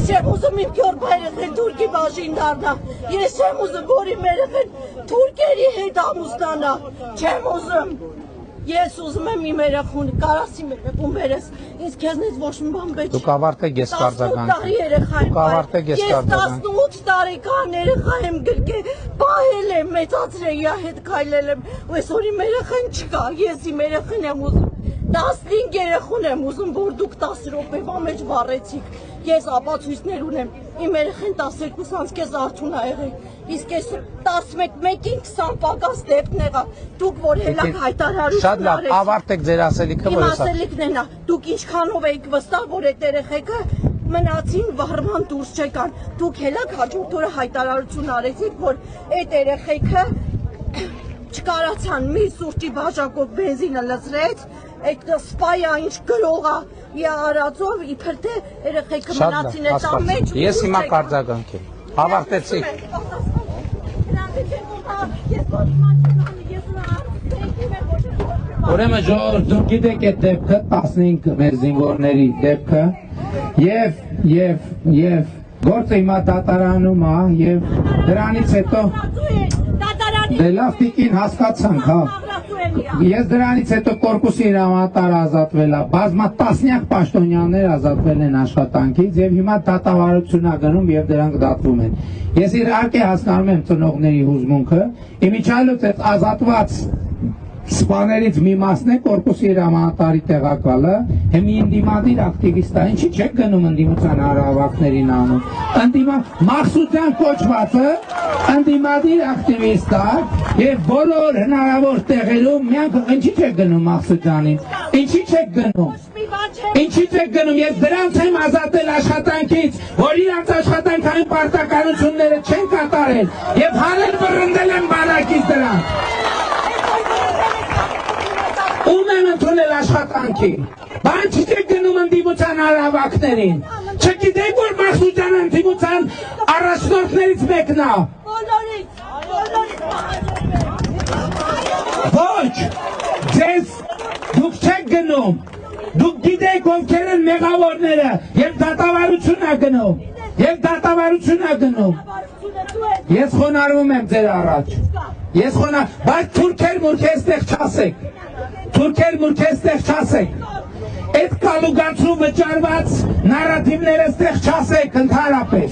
Ես չեմ ուզում իմ կյոր երեխեն թուրքի բաժին դառնա, ես չեմ ուզում, որ իմ երեխեն թուրքերի հետ ամուսնանա, չեմ ուզում։ Ես ուզում եմ իմ երեխուն, կարաս իմ երեխուն բերես, ինձ քեզնից ոչ մի բան պետք չէ։ Դուք ավարտեք ես կարձագանքի։ Դուք ավարտեք ես կարձագանքի։ Ես 18 տարեկան երեխա եմ գրկել, պահել եմ, մեծացրել, իրա հետ քայլել եմ, ու այսօր իմ երեխան չկա, ես իմ երեխան եմ ուզում։ 15 երեխուն եմ ուզում, որ դուք 10 րոպեվա մեջ վառեցիք։ Ես ապացույցներ ունեմ, իմ երեխան 12 անցքեզ արթուն ա եղել, իսկ ես 11-ին 20 պակաս դեպքն եղա, դուք որ հելակ հայտարարություն շատ լավ, ավարտեք ձեր ասելիքը, իմ ասելիքն են, դուք ինչքանով եք վստահ, որ այդ երեխեքը մնացին վառման դուրս չեկան, դուք հելակ հաջորդ օրը հայտարարություն արեցիք, որ այդ երեխեքը չկարացան, մի սուրճի բաժակով բենզինը լցրեց, այդ սպայա ինչ գրողա արածով իբր թե երեխեքը մնացին այդ ամեջ։ Ես հիմա կարձագանք եմ, ավարտեցիք։ Ուրեմն ժողովուրդ, դուք գիտեք այդ դեպքը 15 մեր զինվորների դեպքը եւ գործը հիմա դատարանում է եւ դրանից հետո դե լավ տիկին հասկացանք, հա։ Ես դրանից հետո կորպուսի հրամանատար ազատվել է, բազմա տասնյակ պաշտոնյաներ ազատվել են աշխատանքից եւ հիմա դատավարություն է գնում եւ դրանք դատվում են։ Ես իհարկե հասկանում եմ ծնողների հուզմունքը, իմիջիալոց այդ ազատված սպաներից մի մասն է կորպուսի հրամանատարի տեղակալը, հիմի ընդդիմադիր ակտիվիստ է, ինչի չեք գնում ընդդիմության հարավակներին անում։ Մաղսուդյան կոչվածը ընդդիմադիր ակտիվիստ է եւ բոլոր հնարավոր տեղերում միանք ինչի չեք գնում Մաղսուդյանին։ Ինչի չեք գնում։ Ինչի չեք գնում, ես դրանց եմ ազատել աշխատանքից, որ իրանց աշխատանքային պարտականությունները չեն կատարել եւ հանել բռնդել են բանակից դրանք։ Ում եմ ընդունել աշխատանքի, բան չեք գնում ընդդիմության հարավակներին, չգիտեք որ Մաղսուդյանը ընդդիմության առաջնորդներից մեկն է։ Ոչ, ձեզ դուք չեք գնում, դուք գիտեք ովքեր են մեղավորները եւ դատավարություն է գնում, Ես խոնարհվում եմ ձեր առաջ, բայց թուրքեր մուրքեր ստեղ չասեք, այդ կալուգանցու վճարված նարատիվները ստեղ չասեք ընդհանրապես։